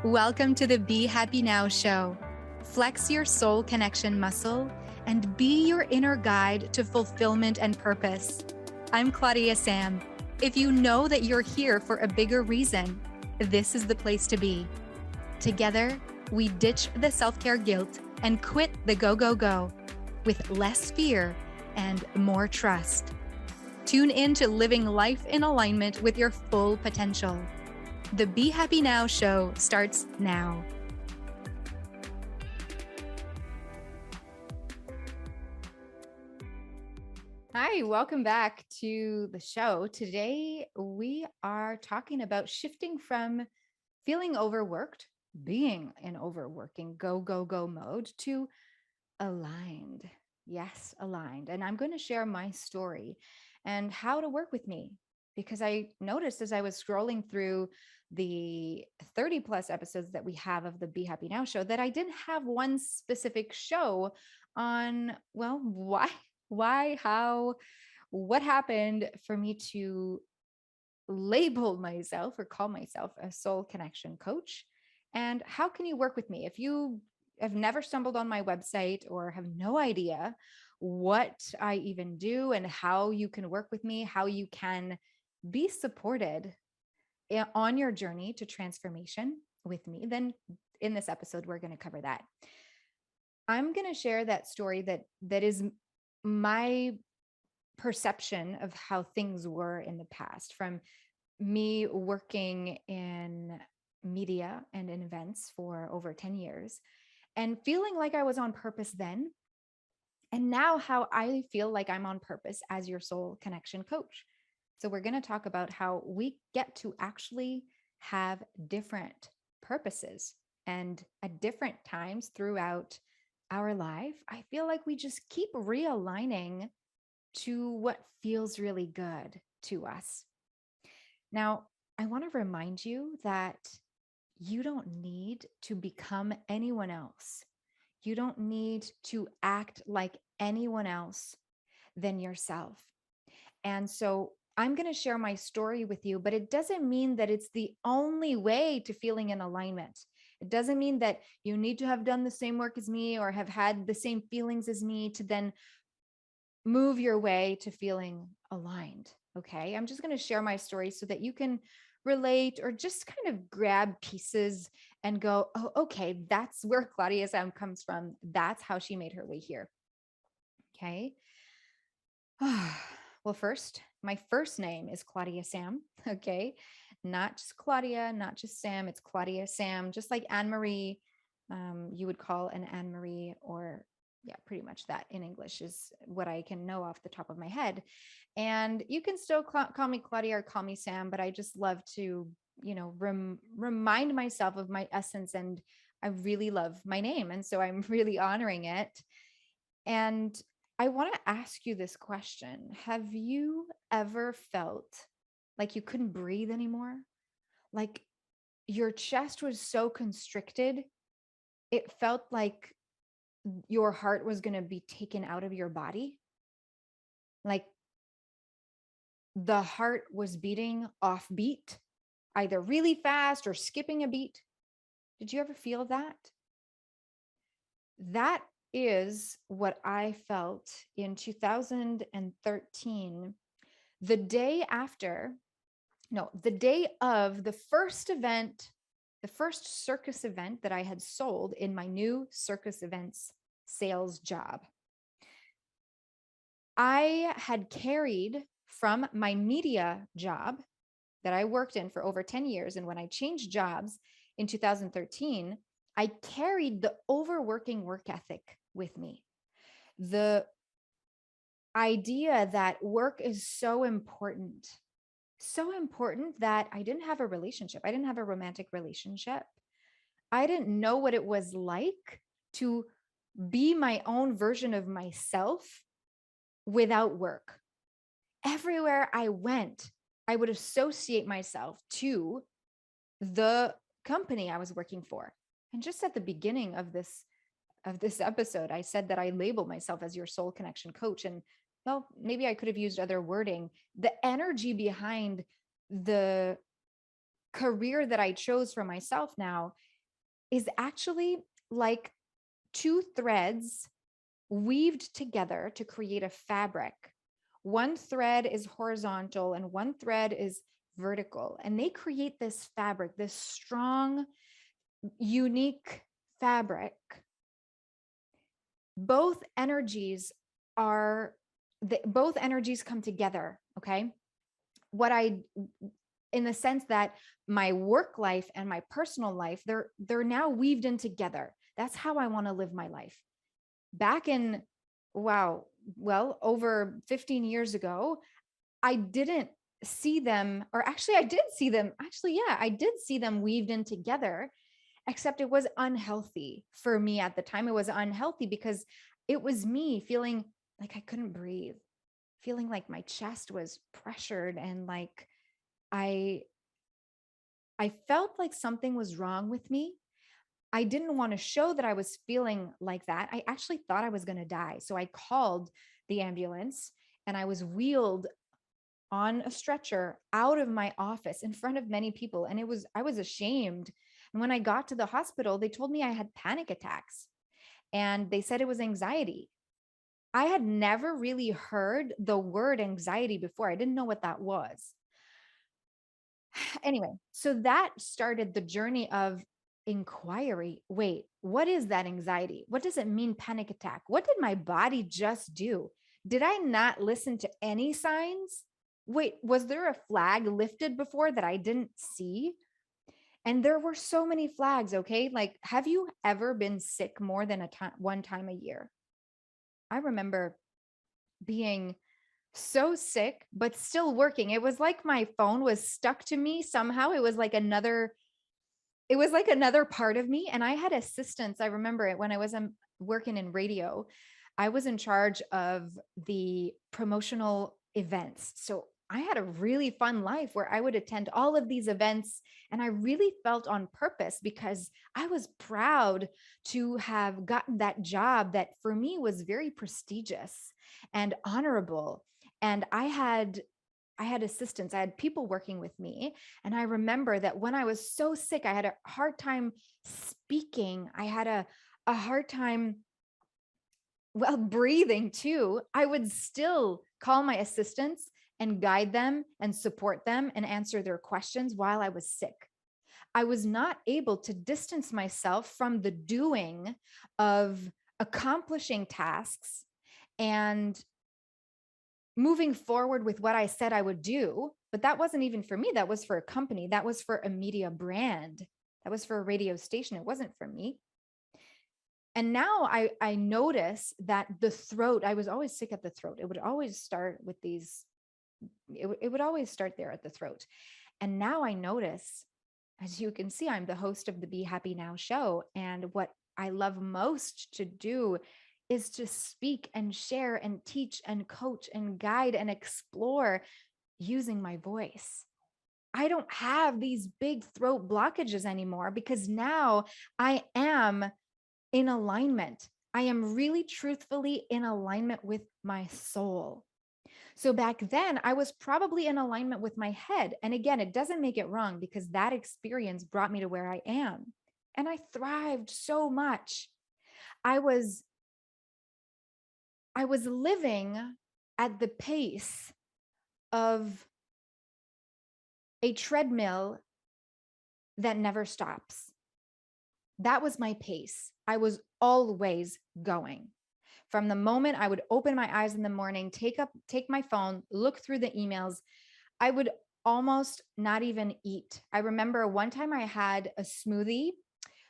Welcome to the Be Happy Now show. Flex your soul connection muscle and be your inner guide to fulfillment and purpose. I'm Claudia-Sam. If you know that you're here for a bigger reason, this is the place to be. Together, we ditch the self-care guilt and quit the go with less fear and more trust. Tune in to living life in alignment with your full potential. The Be Happy Now show starts now. Hi, welcome back to the show. Today, we are talking about shifting from feeling overworked, being in overworking, go mode, to aligned. Yes, aligned. And I'm going to share my story and how to work with me, because I noticed as I was scrolling through the 30 plus episodes that we have of the Be Happy Now show that I didn't have one specific show on, well, why, how, what happened for me to label myself or call myself a soul connection coach. And how can you work with me? If you have never stumbled on my website or have no idea what I even do and how you can work with me, how you can be supported on your journey to transformation with me, then in this episode, we're going to cover that. I'm going to share that story that is my perception of how things were in the past, from me working in media and in events for over 10 years and feeling like I was on purpose then. And now how I feel like I'm on purpose as your soul connection coach. So we're going to talk about how we get to actually have different purposes, and at different times throughout our life, I feel like we just keep realigning to what feels really good to us. Now, I want to remind you that you don't need to become anyone else. You don't need to act like anyone else than yourself. And so I'm going to share my story with you, but it doesn't mean that it's the only way to feeling in alignment. It doesn't mean that you need to have done the same work as me or have had the same feelings as me to then move your way to feeling aligned. Okay. I'm just going to share my story so that you can relate or just kind of grab pieces and go, oh, okay, that's where Claudia-Sam comes from. That's how she made her way here. Okay. Well, first, my first name is Claudia-Sam. Okay. Not just Claudia, not just Sam. It's Claudia-Sam, just like Anne-Marie. You would call an Anne-Marie, or yeah, pretty much that in English is what I can know off the top of my head. And you can still call me Claudia or call me Sam, but I just love to, remind myself of my essence. And I really love my name. And so I'm really honoring it. And I want to ask you this question. Have you ever felt like you couldn't breathe anymore? Like your chest was so constricted, it felt like your heart was going to be taken out of your body? Like the heart was beating off beat, either really fast or skipping a beat. Did you ever feel that? That is what I felt in 2013, the day of the first event, the first circus event that I had sold in my new circus events sales job. I had carried from my media job that I worked in for over 10 years. And when I changed jobs in 2013, I carried the overworking work ethic with me. The idea that work is so important that I didn't have a relationship. I didn't have a romantic relationship. I didn't know what it was like to be my own version of myself without work. Everywhere I went, I would associate myself to the company I was working for. And just at the beginning of this episode, I said that I label myself as your soul connection coach. And well, maybe I could have used other wording. The energy behind the career that I chose for myself now is actually like two threads weaved together to create a fabric. One thread is horizontal and one thread is vertical. And they create this fabric, this strong, unique fabric. Both energies both energies come together. Okay. In the sense that my work life and my personal life, they're now weaved in together. That's how I want to live my life. Back in, wow, well, over 15 years ago, I didn't see them, or actually I did see them. Actually, yeah, I did see them weaved in together, except it was unhealthy for me at the time. It was unhealthy because it was me feeling like I couldn't breathe, feeling like my chest was pressured and like I I felt like something was wrong with me. I didn't want to show that I was feeling like that. I actually thought I was going to die. So I called the ambulance and I was wheeled on a stretcher out of my office in front of many people. And I was ashamed. And when I got to the hospital, they told me I had panic attacks and they said it was anxiety. I had never really heard the word anxiety before. I didn't know what that was. Anyway, so that started the journey of inquiry. Wait, what is that anxiety? What does it mean, panic attack? What did my body just do? Did I not listen to any signs? Wait, was there a flag lifted before that I didn't see? And there were so many flags, okay? Like, have you ever been sick more than one time a year? I remember being so sick, but still working. It was like my phone was stuck to me somehow. It was like another part of me. And I had assistants. I remember it when I was working in radio. I was in charge of the promotional events. So I had a really fun life where I would attend all of these events. And I really felt on purpose because I was proud to have gotten that job that for me was very prestigious and honorable. And I had assistants, I had people working with me. And I remember that when I was so sick, I had a hard time speaking. I had a hard time, well, breathing too. I would still call my assistants and guide them and support them and answer their questions while I was sick. I was not able to distance myself from the doing of accomplishing tasks and moving forward with what I said I would do. But that wasn't even for me. That was for a company. That was for a media brand. That was for a radio station. It wasn't for me. And now I notice that the throat, I was always sick at the throat. It would always start with it would always start there at the throat. And now I notice, as you can see, I'm the host of the Be Happy Now show. And what I love most to do is to speak and share and teach and coach and guide and explore using my voice. I don't have these big throat blockages anymore because now I am in alignment. I am really truthfully in alignment with my soul. So back then, I was probably in alignment with my head. And again, it doesn't make it wrong because that experience brought me to where I am. And I thrived so much. I was I was living at the pace of a treadmill that never stops. That was my pace. I was always going. From the moment I would open my eyes in the morning, take my phone, look through the emails, I would almost not even eat. I remember one time I had a smoothie,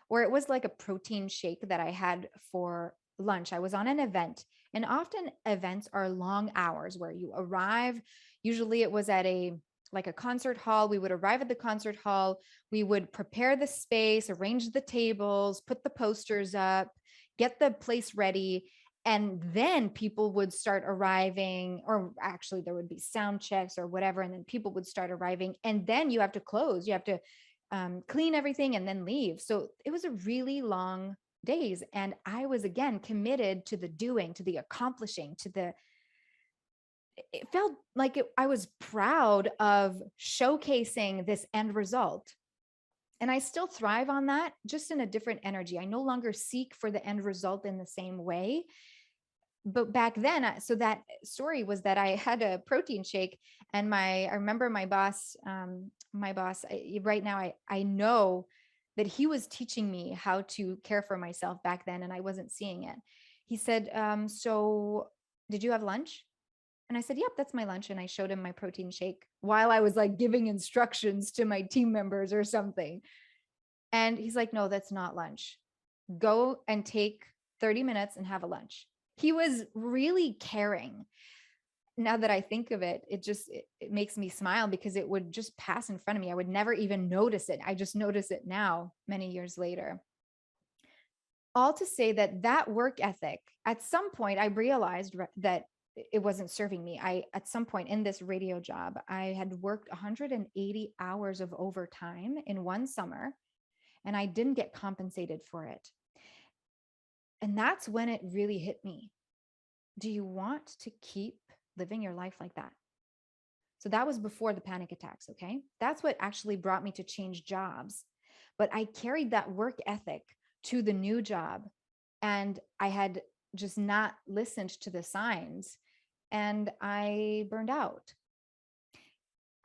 or it was like a protein shake that I had for lunch. I was on an event, and often events are long hours where you arrive. Usually it was at a concert hall. We would arrive at the concert hall. We would prepare the space, arrange the tables, put the posters up, get the place ready. And then people would start arriving, or actually there would be sound checks or whatever. And then people would start arriving. And then you have to close, you have to clean everything and then leave. So it was a really long days. And I was again committed to the doing, to the accomplishing, it felt like I was proud of showcasing this end result. And I still thrive on that, just in a different energy. I no longer seek for the end result in the same way. But back then, so that story was that I had a protein shake, and I remember my boss, right now, I know that he was teaching me how to care for myself back then, and I wasn't seeing it. He said, so did you have lunch? And I said, yep, that's my lunch. And I showed him my protein shake while I was like giving instructions to my team members or something. And he's like, no, that's not lunch. Go and take 30 minutes and have a lunch. He was really caring. Now that I think of it, it makes me smile, because it would just pass in front of me. I would never even notice it. I just notice it now, many years later. All to say that that work ethic, at some point, I realized that it wasn't serving me. At some point in this radio job, I had worked 180 hours of overtime in one summer, and I didn't get compensated for it. And that's when it really hit me. Do you want to keep living your life like that? So that was before the panic attacks. Okay. That's what actually brought me to change jobs. But I carried that work ethic to the new job, and I had just not listened to the signs, and I burned out.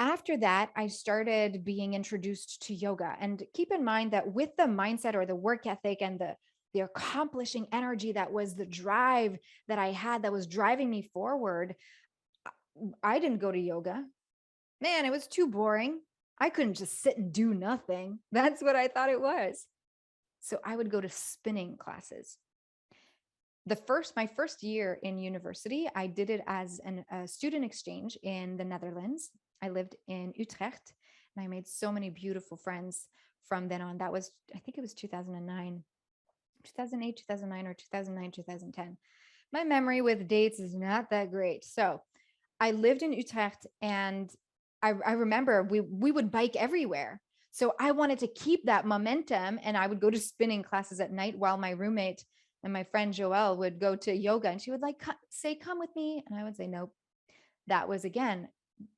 After that, I started being introduced to yoga. And keep in mind that with the mindset or the work ethic and the accomplishing energy that was the drive that I had, that was driving me forward, I didn't go to yoga. Man, it was too boring. I couldn't just sit and do nothing. That's what I thought it was. So I would go to spinning classes. My first year in university, I did it as a student exchange in the Netherlands. I lived in Utrecht, and I made so many beautiful friends from then on. That was, I think it was 2009, 2008, 2009, or 2009, 2010. My memory with dates is not that great. So I lived in Utrecht, and I remember we would bike everywhere. So I wanted to keep that momentum, and I would go to spinning classes at night while my roommate and my friend Joelle would go to yoga, and she would like say, come with me. And I would say, nope. That was again,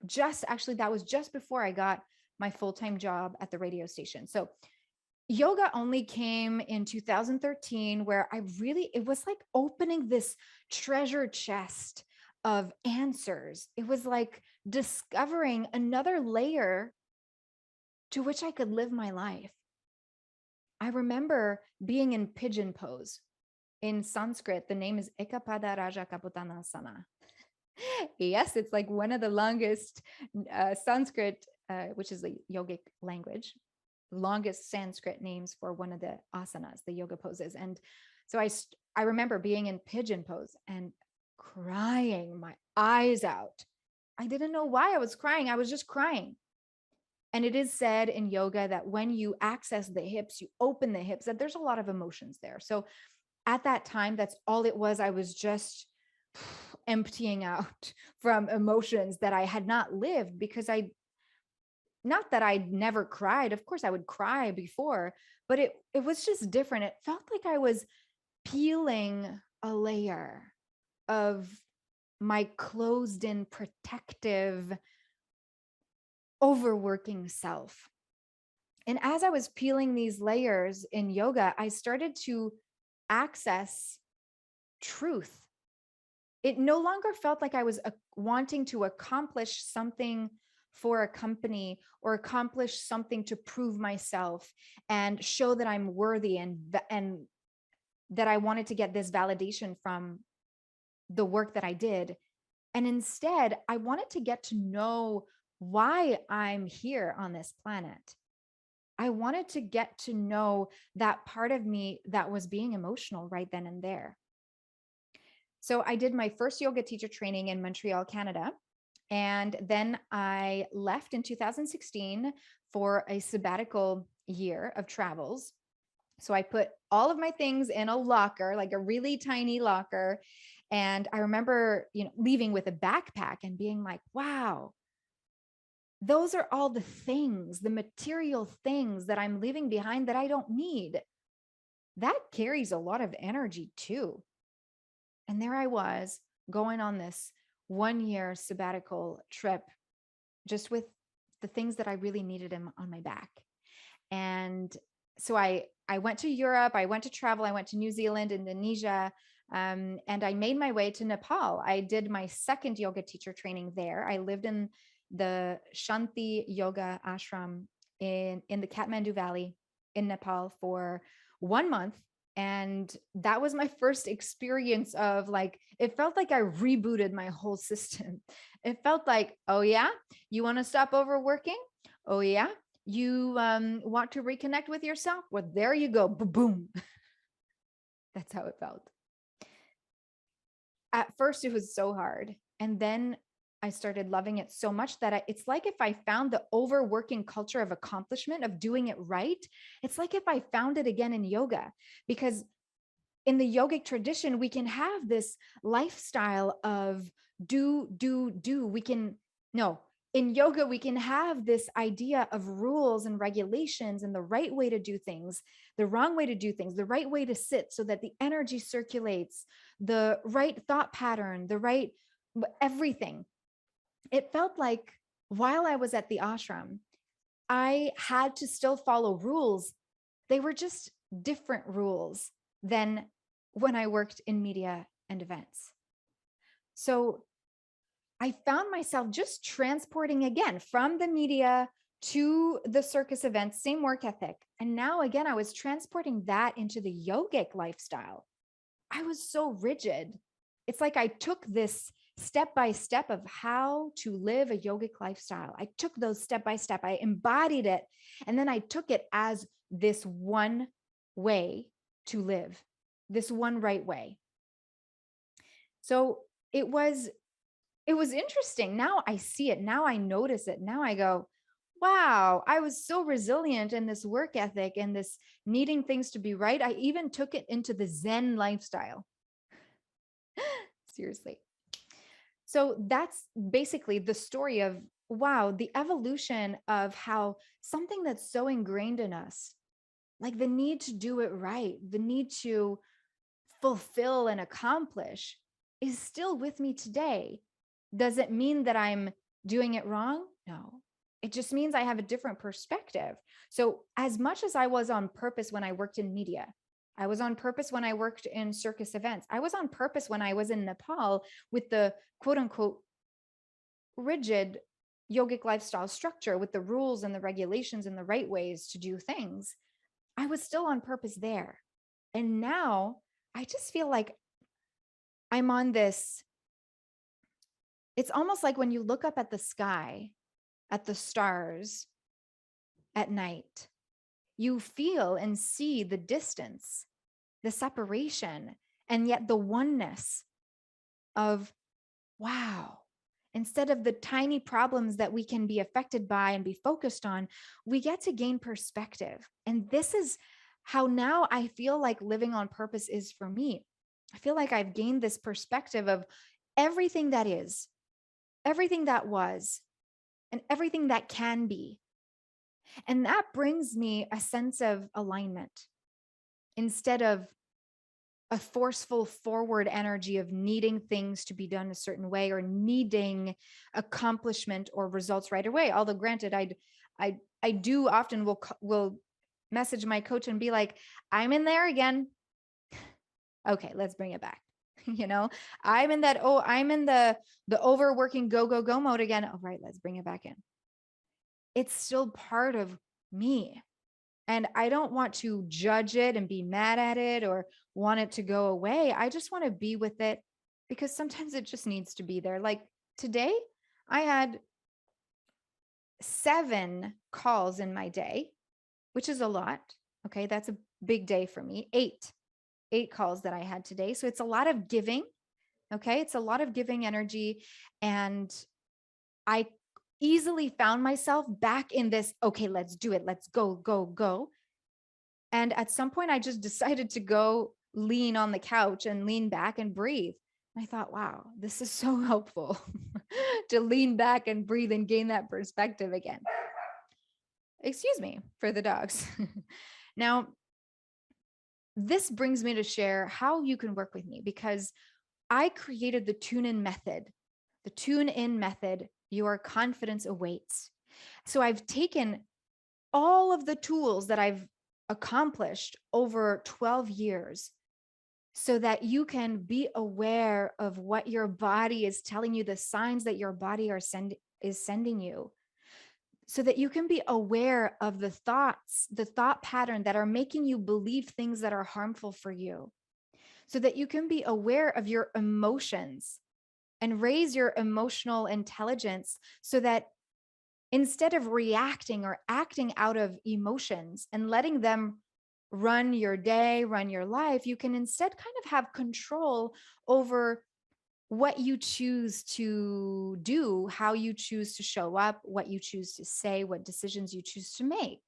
that was just before I got my full-time job at the radio station. So yoga only came in 2013, where it was like opening this treasure chest of answers. It was like discovering another layer to which I could live my life. I remember being in pigeon pose. In Sanskrit, the name is Ekapada Raja Kapotanasana. Yes, it's like one of the longest Sanskrit, which is a yogic language, longest Sanskrit names for one of the asanas, the yoga poses. And so I remember being in pigeon pose and crying my eyes out. I didn't know why I was crying. I was just crying. And it is said in yoga that when you access the hips, you open the hips, that there's a lot of emotions there. So at that time, that's all it was. I was just emptying out from emotions that I had not lived, because not that I'd never cried. Of course I would cry before, but it was just different. It felt like I was peeling a layer of my closed in, protective, overworking self. And as I was peeling these layers in yoga, I started to access truth. It no longer felt like I was wanting to accomplish something for a company, or accomplish something to prove myself and show that I'm worthy, and that I wanted to get this validation from the work that I did. And instead, I wanted to get to know why I'm here on this planet. I wanted to get to know that part of me that was being emotional right then and there. So I did my first yoga teacher training in Montreal, Canada. And then I left in 2016 for a sabbatical year of travels. So I put all of my things in a locker, like a really tiny locker. And I remember, leaving with a backpack and being like, wow, those are all the things, the material things that I'm leaving behind that I don't need. That carries a lot of energy too. And there I was, going on this 1-year sabbatical trip, just with the things that I really needed on my back. And so I went to Europe, I went to travel, I went to New Zealand, Indonesia, and I made my way to Nepal. I did my second yoga teacher training there. I lived in the Shanti Yoga Ashram in the Kathmandu Valley in Nepal for 1 month. And that was my first experience of like, it felt like I rebooted my whole system. It felt like, oh yeah, you want to stop overworking? Oh yeah, you want to reconnect with yourself? Well, there you go. Boom. That's how it felt. At first, it was so hard. And then I started loving it so much that it's like if I found the overworking culture of accomplishment, of doing it right, it's like if I found it again in yoga. Because in the yogic tradition, we can have this lifestyle of do. We can, no, in yoga, we can have this idea of rules and regulations and the right way to do things, the wrong way to do things, the right way to sit so that the energy circulates, the right thought pattern, the right everything. It felt like while I was at the ashram, I had to still follow rules. They were just different rules than when I worked in media and events. So I found myself just transporting again from the media to the circus events, same work ethic. And now again, I was transporting that into the yogic lifestyle. I was so rigid. It's like I took this step by step of how to live a yogic lifestyle. I took those step by step, I embodied it, and then I took it as this one way to live, this one right way. So it was interesting. Now I see it. Now I notice it. Now I go, wow, I was so resilient in this work ethic and this needing things to be right. I even took it into the Zen lifestyle. Seriously. So that's basically the story of, wow, the evolution of how something that's so ingrained in us, like the need to do it right, the need to fulfill and accomplish, is still with me today. Does it mean that I'm doing it wrong? No. It just means I have a different perspective. So, as much as I was on purpose when I worked in media, I was on purpose when I worked in circus events, I was on purpose when I was in Nepal with the quote unquote rigid yogic lifestyle structure with the rules and the regulations and the right ways to do things. I was still on purpose there. And now I just feel like I'm on this. It's almost like when you look up at the sky, at the stars at night, you feel and see the distance, the separation, and yet the oneness of, wow, instead of the tiny problems that we can be affected by and be focused on, we get to gain perspective. And this is how now I feel like living on purpose is for me. I feel like I've gained this perspective of everything that is, everything that was, and everything that can be. And that brings me a sense of alignment instead of a forceful forward energy of needing things to be done a certain way or needing accomplishment or results right away. Although granted, I do often will message my coach and be like, I'm in there again. Okay, let's bring it back. I'm in that, I'm in the overworking go mode again. All right, let's bring it back in. It's still part of me. And I don't want to judge it and be mad at it or want it to go away. I just want to be with it because sometimes it just needs to be there. Like today, I had 7 calls in my day, which is a lot. Okay, that's a big day for me. 8 calls that I had today. So it's a lot of giving. Okay, it's a lot of giving energy. And I easily found myself back in this, okay, let's do it. Let's go. And at some point, I just decided to go lean on the couch and lean back and breathe. And I thought, wow, this is so helpful to lean back and breathe and gain that perspective again. Excuse me for the dogs. Now, this brings me to share how you can work with me because I created the tune-in method. The tune-in method, your confidence awaits. So I've taken all of the tools that I've accomplished over 12 years so that you can be aware of what your body is telling you, the signs that your body is sending you, so that you can be aware of the thoughts, the thought pattern that are making you believe things that are harmful for you, so that you can be aware of your emotions and raise your emotional intelligence so that instead of reacting or acting out of emotions and letting them run your day, run your life, you can instead kind of have control over what you choose to do, how you choose to show up, what you choose to say, what decisions you choose to make.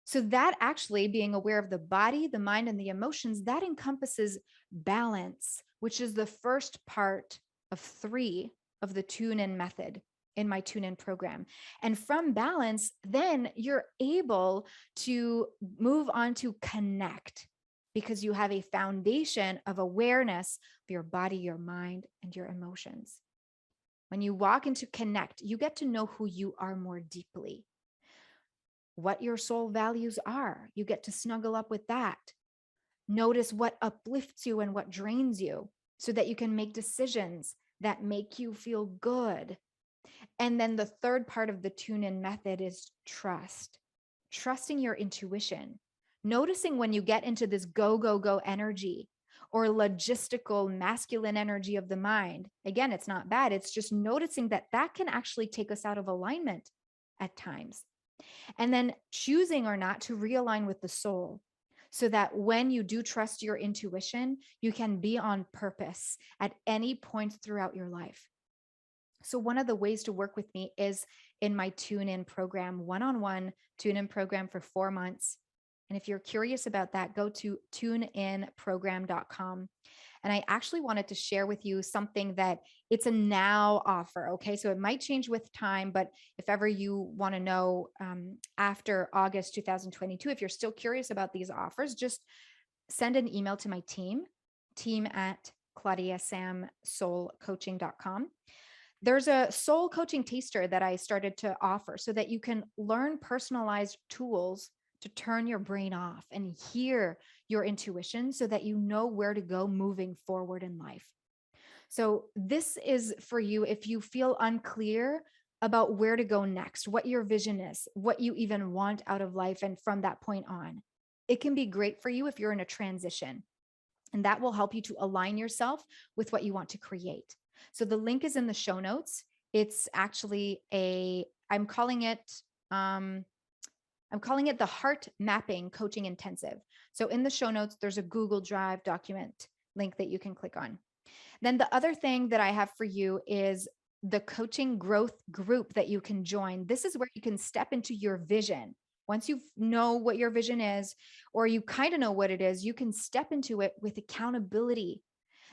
So, that actually being aware of the body, the mind, and the emotions, that encompasses balance, which is the first part of 3 of the tune in method in my tune in program. And from balance, then you're able to move on to connect because you have a foundation of awareness of your body, your mind, and your emotions. When you walk into connect, you get to know who you are more deeply, what your soul values are. You get to snuggle up with that. Notice what uplifts you and what drains you so that you can make decisions that make you feel good. And then the third part of the tune in method is trust, trusting your intuition, noticing when you get into this go, go, go energy or logistical masculine energy of the mind. Again, it's not bad. It's just noticing that that can actually take us out of alignment at times. And then choosing or not to realign with the soul so that when you do trust your intuition, you can be on purpose at any point throughout your life. So, one of the ways to work with me is in my tune in program, one-on-one tune in program for 4 months. And if you're curious about that, go to tuneinprogram.com. And I actually wanted to share with you something that it's a now offer. Okay. So it might change with time, but if ever you want to know after August 2022, if you're still curious about these offers, just send an email to my team at claudia-sam-soulcoaching.com. There's a soul coaching taster that I started to offer so that you can learn personalized tools to turn your brain off and hear your intuition so that you know where to go moving forward in life. So, this is for you if you feel unclear about where to go next, what your vision is, what you even want out of life. And from that point on, it can be great for you if you're in a transition. And that will help you to align yourself with what you want to create. So the link is in the show notes. It's actually I'm calling it the Heart Mapping Coaching Intensive. So in the show notes, there's a Google Drive document link that you can click on. Then the other thing that I have for you is the coaching growth group that you can join. This is where you can step into your vision. Once you know what your vision is, or you kind of know what it is, you can step into it with accountability.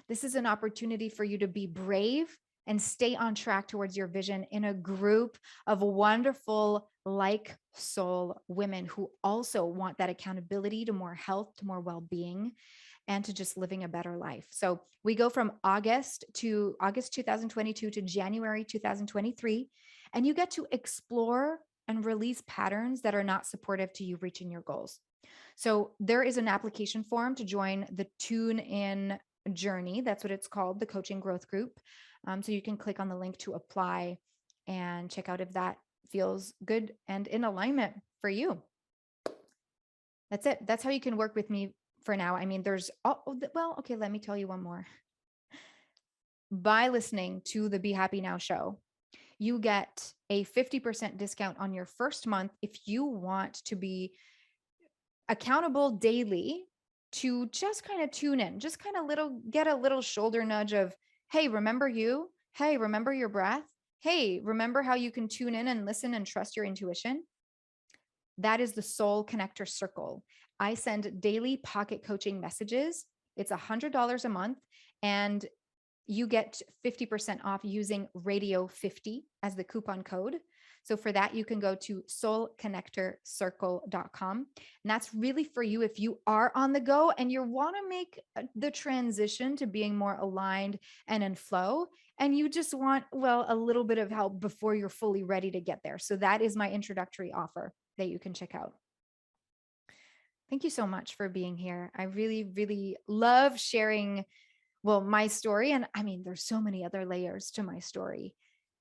This is an opportunity for you to be brave and stay on track towards your vision in a group of wonderful, like soul women who also want that accountability to more health, to more well-being, and to just living a better life. So we go from August 2022 to January 2023, and you get to explore and release patterns that are not supportive to you reaching your goals. So there is an application form to join the Tune In Journey. That's what it's called, the Coaching Growth Group. So you can click on the link to apply and check out if that feels good and in alignment for you. That's it. That's how you can work with me for now. I mean, okay, let me tell you one more. By listening to the Be Happy Now show, you get a 50% discount on your first month if you want to be accountable daily to just kind of tune in, just kind of get a little shoulder nudge of, hey, remember you? Hey, remember your breath? Hey, remember how you can tune in and listen and trust your intuition? That is the Soul Connector Circle. I send daily pocket coaching messages. It's $100 a month, and you get 50% off using Radio 50 as the coupon code. So for that, you can go to soulconnectorcircle.com. And that's really for you if you are on the go and you want to make the transition to being more aligned and in flow. And you just want, well, a little bit of help before you're fully ready to get there. So that is my introductory offer that you can check out. Thank you so much for being here. I really, really love sharing, well, my story. And I mean, there's so many other layers to my story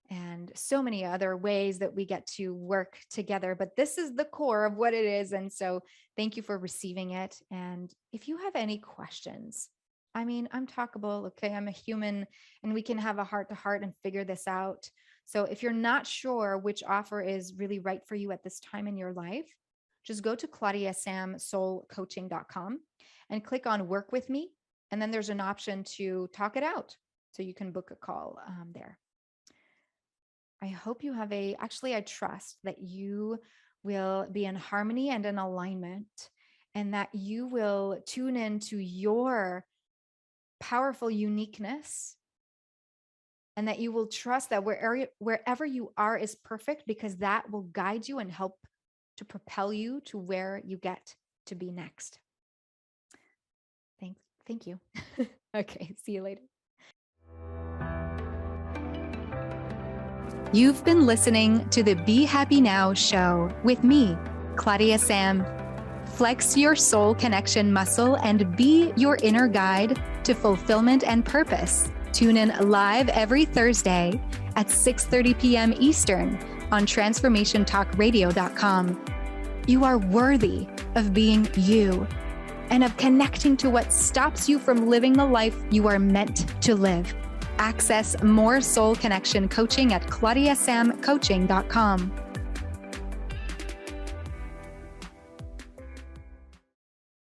and so many other ways that we get to work together, but this is the core of what it is. And so thank you for receiving it. And if you have any questions, I mean, I'm talkable, okay? I'm a human and we can have a heart to heart and figure this out. So if you're not sure which offer is really right for you at this time in your life, just go to Claudia-Sam and click on work with me. And then there's an option to talk it out. So you can book a call there. I hope you have I trust that you will be in harmony and in alignment, and that you will tune into your powerful uniqueness, and that you will trust that wherever you are is perfect, because that will guide you and help to propel you to where you get to be next. Thank you. Okay, see you later. You've been listening to the Be Happy Now show with me, Claudia-Sam. Flex your soul connection muscle and be your inner guide to fulfillment and purpose. Tune in live every Thursday at 6:30 p.m. Eastern on transformationtalkradio.com. You are worthy of being you and of connecting to what stops you from living the life you are meant to live. Access more soul connection coaching at Claudia-Sam coaching.com.